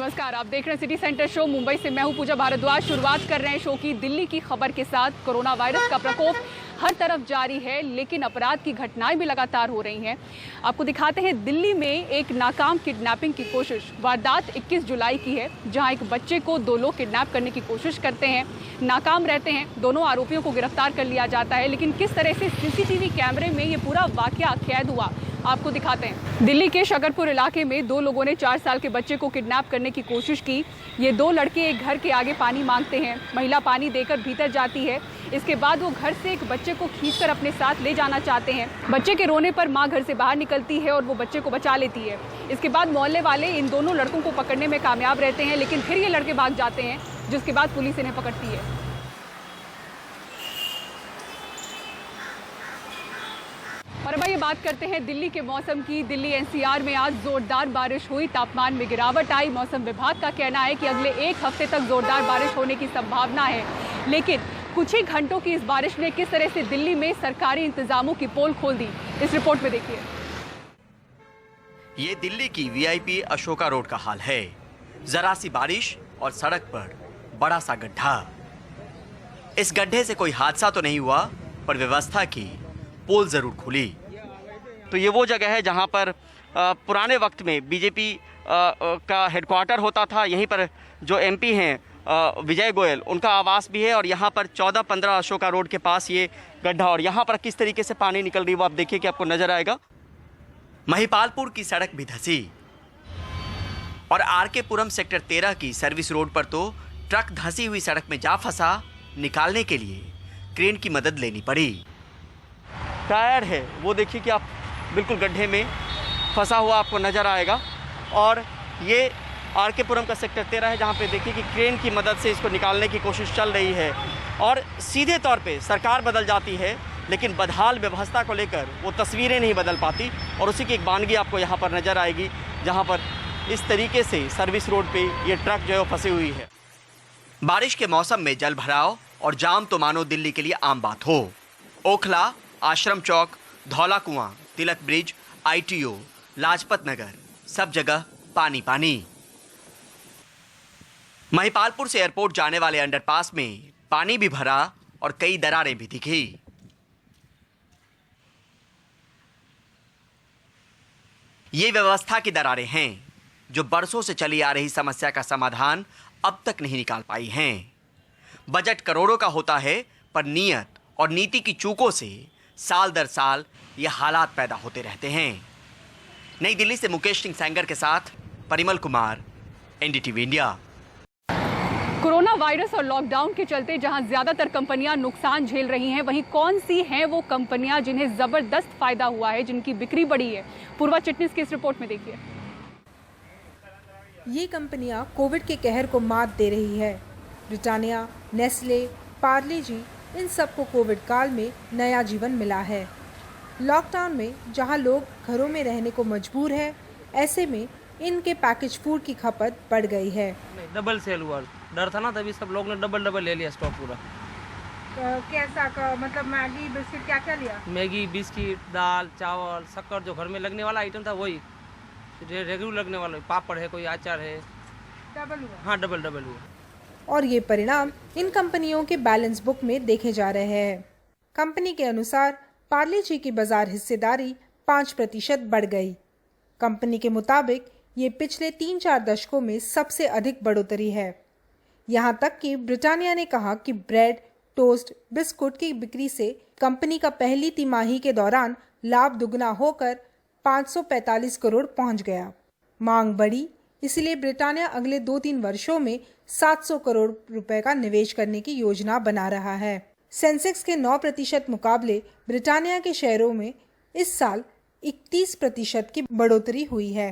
नमस्कार, आप देख रहे हैं सिटी सेंटर शो। मुंबई से मैं हूं पूजा भारद्वाज। शुरुआत कर रहे हैं शो की दिल्ली की खबर के साथ। कोरोना वायरस का प्रकोप हर तरफ जारी है, लेकिन अपराध की घटनाएं भी लगातार हो रही हैं। आपको दिखाते हैं दिल्ली में एक नाकाम किडनैपिंग की कोशिश। वारदात 21 जुलाई की है, जहां एक बच्चे को दो लोग किडनैप करने की कोशिश करते हैं, नाकाम रहते हैं। दोनों आरोपियों को गिरफ्तार कर लिया जाता है, लेकिन किस तरह से सीसीटीवी कैमरे में ये पूरा वाकया कैद हुआ, आपको दिखाते हैं। दिल्ली के शकरपुर इलाके में दो लोगों ने 4 साल के बच्चे को किडनैप करने की कोशिश की। ये दो लड़के एक घर के आगे पानी मांगते हैं। महिला पानी देकर भीतर जाती है। इसके बाद वो घर से एक बच्चे को खींचकर अपने साथ ले जाना चाहते हैं। बच्चे के रोने पर मां घर से बाहर निकलती है और वो बच्चे को बचा लेती है। इसके बाद मोहल्ले वाले इन दोनों लड़कों को पकड़ने में कामयाब रहते हैं, लेकिन फिर ये लड़के भाग जाते हैं, जिसके बाद पुलिस इन्हें पकड़ती है। और अब ये बात करते हैं दिल्ली के मौसम की। दिल्ली एनसीआर में आज जोरदार बारिश हुई, तापमान में गिरावट आई। मौसम विभाग का कहना है कि अगले एक हफ्ते तक जोरदार बारिश होने की संभावना है, लेकिन कुछ ही घंटों की इस बारिश ने किस तरह से दिल्ली में सरकारी इंतजामों की पोल खोल दी, इस रिपोर्ट में देखिए। ये दिल्ली की वीआईपी अशोका रोड का हाल है। जरा सी बारिश और सड़क पर बड़ा सा गड्ढा। इस गड्ढे से कोई हादसा तो नहीं हुआ, पर व्यवस्था की पोल जरूर खुली। तो ये वो जगह है जहां पर पुराने वक्त में बीजेपी का हेडक्वार्टर होता था। यहीं पर जो एमपी हैं विजय गोयल, उनका आवास भी है। और यहाँ पर 14-15 अशोका रोड के पास ये गड्ढा, और यहाँ पर किस तरीके से पानी निकल रही है वो आप देखिए कि आपको नजर आएगा। महिपालपुर की सड़क भी धंसी और आरके पुरम सेक्टर 13 की सर्विस रोड पर तो ट्रक धंसी हुई सड़क में जा फंसा। निकालने के लिए क्रेन की मदद लेनी पड़ी। टायर है वो देखिए कि आप बिल्कुल गड्ढे में फंसा हुआ आपको नज़र आएगा। और ये आरके पुरम का सेक्टर 13 है, जहाँ पे देखिए कि क्रेन की मदद से इसको निकालने की कोशिश चल रही है। और सीधे तौर पे सरकार बदल जाती है, लेकिन बदहाल व्यवस्था को लेकर वो तस्वीरें नहीं बदल पाती। और उसी की एक वानगी आपको यहाँ पर नज़र आएगी, जहाँ पर इस तरीके से सर्विस रोड पे ये ट्रक जो है वो फंसी हुई है। बारिश के मौसम में जल भराव और जाम तो मानो दिल्ली के लिए आम बात हो। ओखला, आश्रम चौक, धौला कुआं, तिलक ब्रिज, आईटीओ, लाजपत नगर, सब जगह पानी पानी। महिपालपुर से एयरपोर्ट जाने वाले अंडरपास में पानी भी भरा और कई दरारें भी दिखी। ये व्यवस्था की दरारें हैं जो बरसों से चली आ रही समस्या का समाधान अब तक नहीं निकाल पाई हैं। बजट करोड़ों का होता है, पर नियत और नीति की चूकों से साल दर साल ये हालात पैदा होते रहते हैं। नई दिल्ली से मुकेश सिंह सेंगर के साथ Parimal Kumar, NDTV India. Corona virus और लॉकडाउन के चलते जहां ज्यादातर कंपनियां नुकसान झेल रही हैं, वहीं कौन सी हैं वो कंपनियां जिन्हें जबरदस्त फायदा हुआ है, जिनकी बिक्री बढ़ी है? पूर्वा चिटनिस की इस रिपोर्ट में देखिए। ये कंपनियां कोविड के कहर को मात दे रही है। ब्रिटानिया, नेस्ले, पार्ले जी, इन सबको कोविड काल में नया जीवन मिला है। लॉकडाउन में जहां लोग घरों में रहने को मजबूर है, ऐसे में इनके पैकेज फूड की खपत बढ़ गई है। डबल सेल हुआ, डर था ना, तभी सब लोग ने डबल ले लिया स्टॉक पूरा। कैसा का मतलब मैगी बिस्किट क्या क्या लिया? मैगी, बिस्किट, दाल, चावल, शक्कर, जो घर में लगने वाला आइटम था वही रेगुलर लगने वाला। पापड़ है, कोई अचार है। डबल हुआ? हाँ, डबल हुआ। और ये परिणाम इन कंपनियों के बैलेंस बुक में देखे जा रहे हैं। कंपनी के अनुसार पार्ले जी की बाजार हिस्सेदारी 5% बढ़ गई। कंपनी के मुताबिक ये पिछले 3-4 दशकों में सबसे अधिक बढ़ोतरी है। यहाँ तक कि ब्रिटानिया ने कहा कि ब्रेड, टोस्ट, बिस्कुट की बिक्री से कंपनी का पहली तिमाही के दौरान लाभ दुगना होकर 545 करोड़ पहुँच गया। मांग बढ़ी, इसलिए ब्रिटानिया अगले 2-3 वर्षों में 700 करोड़ रुपए का निवेश करने की योजना बना रहा है। सेंसेक्स के 9% मुकाबले ब्रिटानिया के शेयरों में इस साल 31% की बढ़ोतरी हुई है।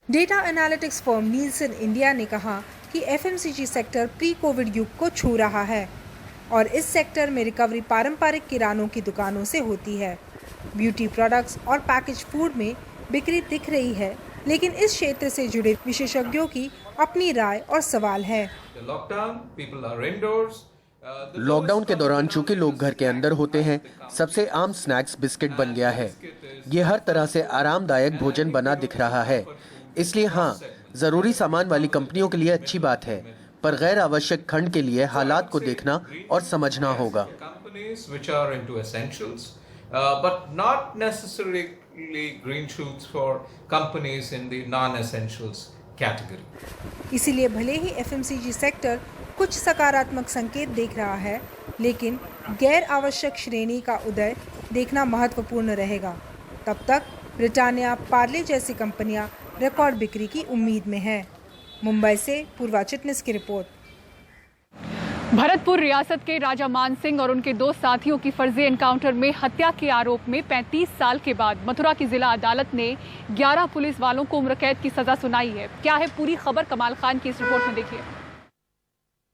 Data analytics firm Nielsen India ने कहा कि एफएमसीजी सेक्टर प्री कोविड युग को छू रहा है और इस सेक्टर में रिकवरी पारंपरिक किरानों की दुकानों से होती है। ब्यूटी प्रोडक्ट्स और पैकेज फूड में बिक्री दिख रही है, लेकिन इस क्षेत्र से जुड़े विशेषज्ञों की अपनी राय और सवाल है। लॉकडाउन के दौरान चूंकि लोग घर के अंदर होते हैं, सबसे आम स्नैक्स बिस्किट बन गया है। ये हर तरह से आरामदायक भोजन बना दिख रहा है। इसलिए हाँ, जरूरी सामान वाली कंपनियों के लिए अच्छी बात है, पर गैर आवश्यक खंड के लिए हालात को देखना और समझना होगा। But not necessarily green shoots for companies in the non-essentials category. इसीलिए भले ही एफएमसीजी सेक्टर कुछ सकारात्मक संकेत देख रहा है, लेकिन गैर आवश्यक श्रेणी का उदय देखना महत्वपूर्ण रहेगा। तब तक ब्रिटानिया, पार्ले जैसी कंपनियां रिकॉर्ड बिक्री की उम्मीद में हैं। मुंबई से पूर्वा चिटनिस की रिपोर्ट। भरतपुर रियासत के राजा मान सिंह और उनके 2 साथियों की फर्जी एनकाउंटर में हत्या के आरोप में 35 साल के बाद मथुरा की जिला अदालत ने 11 पुलिस वालों को उम्र कैद की सजा सुनाई है। क्या है पूरी खबर, कमाल खान की इस रिपोर्ट में देखिए।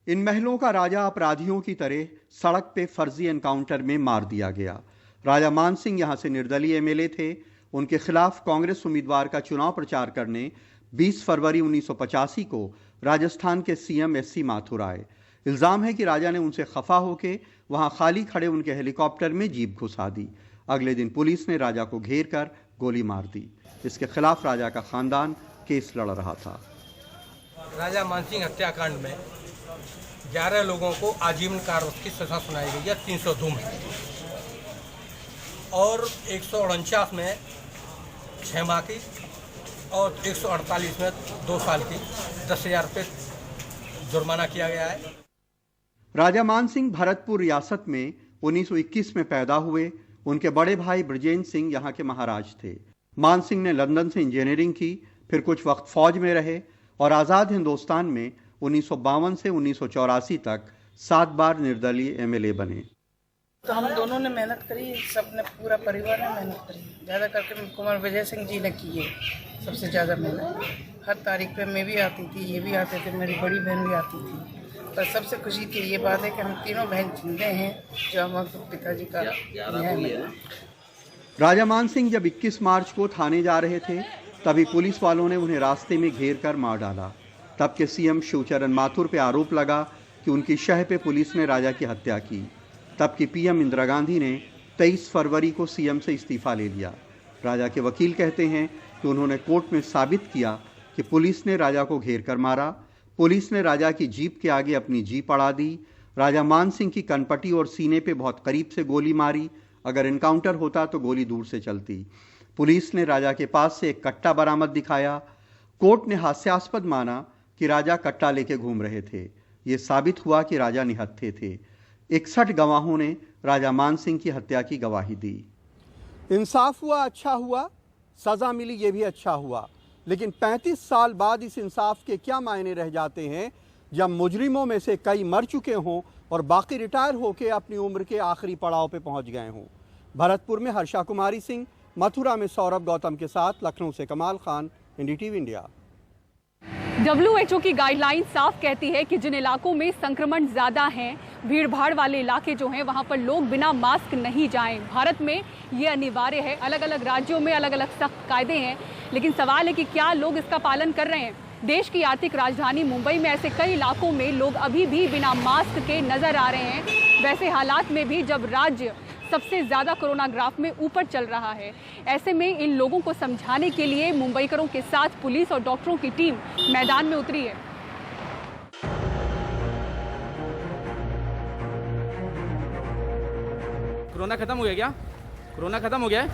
इन महलों का राजा अपराधियों की तरह सड़क पे फर्जी एनकाउंटर में मार दिया गया। राजा मान सिंह यहां से निर्दलीय एमएलए थे। उनके खिलाफ कांग्रेस उम्मीदवार का चुनाव प्रचार करने 20 फरवरी 1985 को राजस्थान के सीएम एससी माथुर आए। इल्जाम है कि राजा ने उनसे खफा होकर वहां खाली खड़े उनके हेलीकॉप्टर में जीप घुसा दी। अगले दिन पुलिस ने राजा को घेर कर गोली मार दी। इसके खिलाफ राजा का खानदान केस लड़ रहा था। राजा मानसिंह हत्याकांड में 11 लोगों को आजीवन कारावास की सजा सुनाई गई है 302 में, और 149 में 6 माह की और 148 में 2 साल की 10,000 रुपये जुर्माना किया गया है। राजा मान सिंह भरतपुर रियासत में 1921 में पैदा हुए। उनके बड़े भाई ब्रजेंद्र सिंह यहाँ के महाराज थे। मान सिंह ने लंदन से इंजीनियरिंग की, फिर कुछ वक्त फौज में रहे और आज़ाद हिंदुस्तान में 1952 से 1984 तक 7 बार निर्दलीय एमएलए बने। तो हम दोनों ने मेहनत करी, सबने पूरा परिवार ने मेहनत करी। ज़्यादा करके कुमार विजय सिंह जी ने की है सबसे ज़्यादा मेहनत। हर तारीख पे मैं भी आती थी, ये भी आते थे, मेरी बड़ी बहन भी आती थी। पर सबसे खुशी की ये बात है कि हम तीनों बहन जिंदे हैं, जो हमारे पिताजी का न्याय मिला। राजा मान सिंह जब 21 मार्च को थाने जा रहे थे, तभी पुलिस वालों ने उन्हें रास्ते में घेर कर मार डाला। तब के सीएम शिवचरण माथुर पे आरोप लगा कि उनकी शह पे पुलिस ने राजा की हत्या की। तब की पीएम इंदिरा गांधी ने 23 फरवरी को सीएम से इस्तीफा ले लिया। राजा के वकील कहते हैं कि उन्होंने कोर्ट में साबित किया कि पुलिस ने राजा को घेर कर मारा। पुलिस ने राजा की जीप के आगे अपनी जीप अड़ा दी। राजा मान सिंह की कनपटी और सीने पे बहुत करीब से गोली मारी। अगर एनकाउंटर होता तो गोली दूर से चलती। पुलिस ने राजा के पास से एक कट्टा बरामद दिखाया। कोर्ट ने हास्यास्पद माना कि राजा कट्टा लेके घूम रहे थे। ये साबित हुआ कि राजा निहत्थे थे। 61 गवाहों ने राजा मान सिंह की हत्या की गवाही दी। इंसाफ हुआ, अच्छा हुआ, सजा मिली, ये भी अच्छा हुआ। लेकिन 35 साल बाद इस इंसाफ के क्या मायने रह जाते हैं जब मुजरिमों में से कई मर चुके हों और बाकी रिटायर होकर अपनी उम्र के आखिरी पड़ाव पे पहुंच गए हों। भरतपुर में हर्षा कुमारी सिंह, मथुरा में सौरभ गौतम के साथ लखनऊ से कमाल खान, एनडीटीवी इंडिया। WHO की गाइडलाइन साफ कहती है कि जिन इलाकों में संक्रमण ज्यादा है, भीड़ भाड़ वाले इलाके जो हैं, वहां पर लोग बिना मास्क नहीं जाएं। भारत में ये अनिवार्य है। अलग अलग राज्यों में अलग अलग सख्त कायदे हैं, लेकिन सवाल है कि क्या लोग इसका पालन कर रहे हैं। देश की आर्थिक राजधानी मुंबई में ऐसे कई इलाकों में लोग अभी भी बिना मास्क के नजर आ रहे हैं। वैसे हालात में भी जब राज्य सबसे ज्यादा कोरोना ग्राफ में ऊपर चल रहा है, ऐसे में इन लोगों को समझाने के लिए मुंबईकरों के साथ पुलिस और डॉक्टरों की टीम मैदान में उतरी है। कोरोना खत्म हो गया क्या? कोरोना खत्म हो गया है?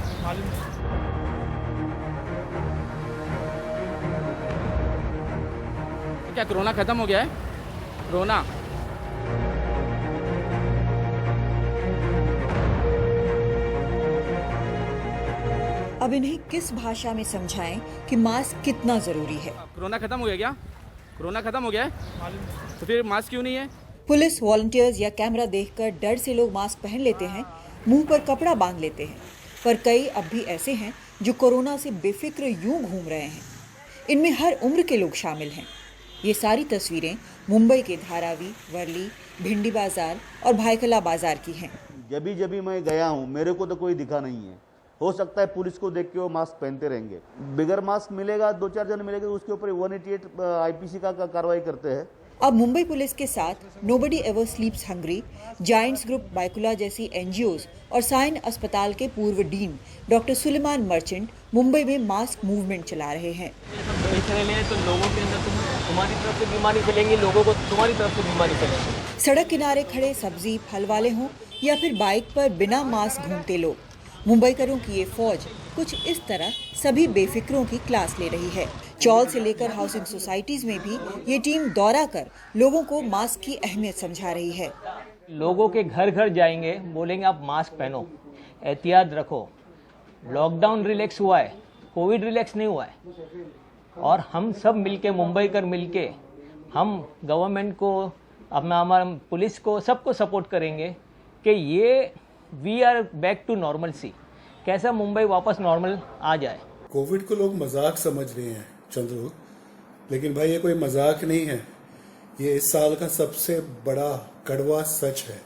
क्या कोरोना खत्म हो गया है? कोरोना अब इन्हें किस भाषा में समझाएं कि मास्क कितना जरूरी है? कोरोना खत्म हो गया क्या? कोरोना खत्म हो गया है? तो फिर मास्क क्यों नहीं है? पुलिस, वॉलंटियर्स या कैमरा देखकर डर से लोग मास्क पहन लेते हैं, मुंह पर कपड़ा बांध लेते हैं। पर कई अब भी ऐसे हैं जो कोरोना से बेफिक्र यूं घूम रहे हैं। इनमें हर उम्र के लोग शामिल हैं। ये सारी तस्वीरें मुंबई के धारावी, वर्ली, भिंडी बाजार और भायखला बाजार की हैं। जब मैं गया हूँ, मेरे को तो कोई दिखा नहीं है। हो सकता है पुलिस को देख के वो मास्क पहनते रहेंगे। बिगर मास्क मिलेगा, 2-4 जन मिलेंगे, उसके ऊपर 188 IPC का कार्रवाई करते हैं। अब मुंबई पुलिस के साथ nobody ever sleeps hungry, giants group Byculla जैसी एनजीओज और साइन अस्पताल के पूर्व dean doctor Suleman Merchant Mumbai में मास्क मूवमेंट चला रहे हैं। तो लोगों के अंदर तुम्हारी तरफ से बीमारी फैलेंगी, लोगों को तुम्हारी तरफ से बीमारी फैलेंगी। सड़क किनारे खड़े सब्जी फल वाले हों या फिर बाइक पर बिना मास्क घूमते लोग, मुंबईकरों की ये फौज कुछ इस तरह सभी बेफिक्रों की क्लास ले रही है। चौल से लेकर हाउसिंग सोसाइटीज में भी ये टीम दौरा कर लोगों को मास्क की अहमियत समझा रही है। लोगों के घर घर जाएंगे, बोलेंगे आप मास्क पहनो, एहतियात रखो। लॉकडाउन रिलैक्स हुआ है, कोविड रिलैक्स नहीं हुआ है। और हम सब मिलके, मुंबईकर मिलके, हम गवर्नमेंट को, हमारा पुलिस को, सबको सपोर्ट करेंगे कि ये we are back to normalcy. कैसा मुंबई वापस नॉर्मल आ जाए। कोविड को लोग मजाक समझ रहे हैं चंद्रू, लेकिन भाई ये कोई मजाक नहीं है। ये इस साल का सबसे बड़ा कड़वा सच है।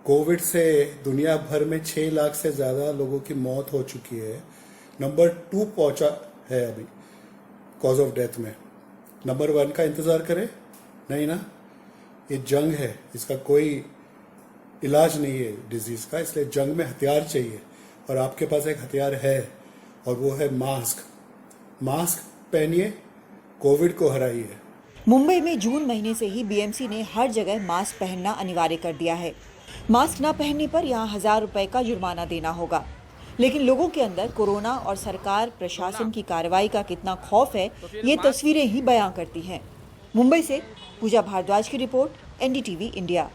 कोविड से दुनिया भर में 6 लाख से ज्यादा लोगों की मौत हो चुकी है। नंबर 2 पहुंचा है अभी कॉज ऑफ डेथ में। नंबर 1 का इंतजार करें? नहीं ना, ये जंग है, इसका कोई इलाज नहीं है डिजीज का। इसलिए जंग में हथियार चाहिए और आपके पास एक हथियार है और वो है मास्क। मास्क पहनिए, कोविड को हराइए। मुंबई में जून महीने से ही बीएमसी ने हर जगह मास्क पहनना अनिवार्य कर दिया है। मास्क न पहनने पर यहाँ 1000 रुपए का जुर्माना देना होगा। लेकिन लोगों के अंदर कोरोना और सरकार प्रशासन की कार्रवाई का कितना खौफ है, ये तस्वीरें ही बयां करती हैं। मुंबई से पूजा भारद्वाज की रिपोर्ट, एनडीटीवी इंडिया।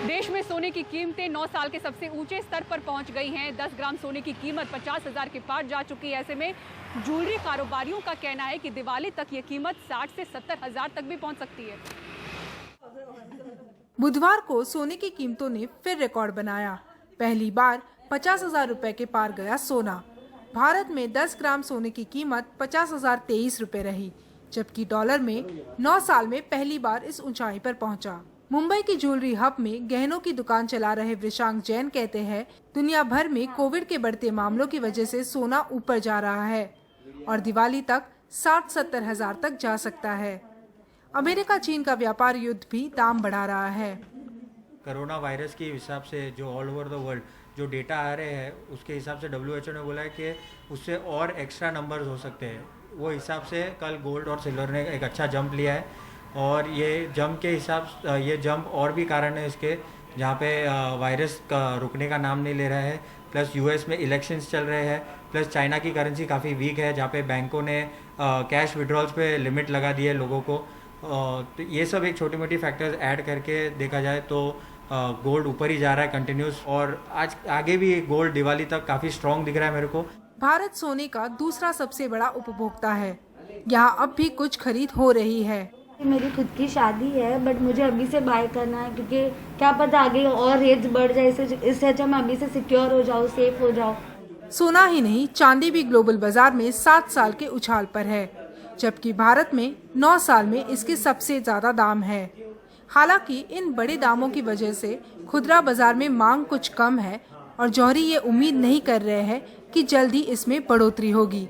देश में सोने की कीमतें 9 साल के सबसे ऊंचे स्तर पर पहुंच गई हैं। 10 ग्राम सोने की कीमत 50,000 के पार जा चुकी है। ऐसे में ज्वेलरी कारोबारियों का कहना है कि दिवाली तक ये कीमत 60 से 70,000 तक भी पहुंच सकती है। बुधवार को सोने की कीमतों ने फिर रिकॉर्ड बनाया। पहली बार 50,000 रुपए के पार गया सोना। भारत में 10 ग्राम सोने की कीमत 50,023 रुपए रही, जबकि डॉलर में 9 साल में पहली बार इस ऊंचाई पर पहुंचा। मुंबई की ज्वेलरी हब में गहनों की दुकान चला रहे वृषांक जैन कहते हैं, दुनिया भर में कोविड के बढ़ते मामलों की वजह से सोना ऊपर जा रहा है और दिवाली तक 60-70 हजार तक जा सकता है। अमेरिका चीन का व्यापार युद्ध भी दाम बढ़ा रहा है। कोरोना वायरस के हिसाब से जो ऑल ओवर द वर्ल्ड जो डेटा आ रहे हैं, उसके हिसाब से WHO ने बोला है कि उससे और एक्स्ट्रा नंबर्स हो सकते हैं। वो हिसाब से कल गोल्ड और सिल्वर ने एक अच्छा जंप लिया है और ये जंप के हिसाब ये जंप और भी कारण है इसके, जहाँ पे वायरस का रुकने का नाम नहीं ले रहा है। प्लस यूएस में इलेक्शंस चल रहे हैं, प्लस चाइना की करेंसी काफ़ी वीक है, जहाँ पे बैंकों ने कैश विड्रॉल्स पे लिमिट लगा दी है लोगों को। तो ये सब एक छोटी मोटी फैक्टर्स ऐड करके देखा जाए तो गोल्ड ऊपर ही जा रहा है कंटिन्यूस, और आज आगे भी गोल्ड दिवाली तक काफ़ी स्ट्रॉन्ग दिख रहा है मेरे को। भारत सोने का दूसरा सबसे बड़ा उपभोक्ता है। यहाँ अब भी कुछ खरीद हो रही है। मेरी खुद की शादी है, बट मुझे अभी से बाय करना है, क्योंकि क्या पता आगे और रेट्स बढ़ जाए। इससे अच्छा मैं अभी से सिक्योर हो जाऊँ, सेफ हो जाऊँ। सोना ही नहीं, चांदी भी ग्लोबल बाजार में 7 साल के उछाल पर है, जबकि भारत में 9 साल में इसके सबसे ज्यादा दाम है। हालांकि इन बड़े दामों की वजह से खुदरा बाजार में मांग कुछ कम है और जौहरी ये उम्मीद नहीं कर रहे हैं कि जल्दी इसमें बढ़ोतरी होगी।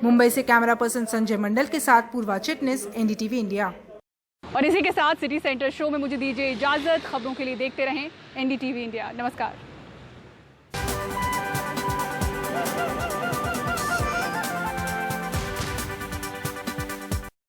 मुंबई से कैमरा पर्सन संजय मंडल के साथ पूर्वा चिटनिस, एनडीटीवी इंडिया। और इसी के साथ सिटी सेंटर शो में मुझे दीजिए इजाजत। खबरों के लिए देखते रहें एनडीटीवी इंडिया। नमस्कार।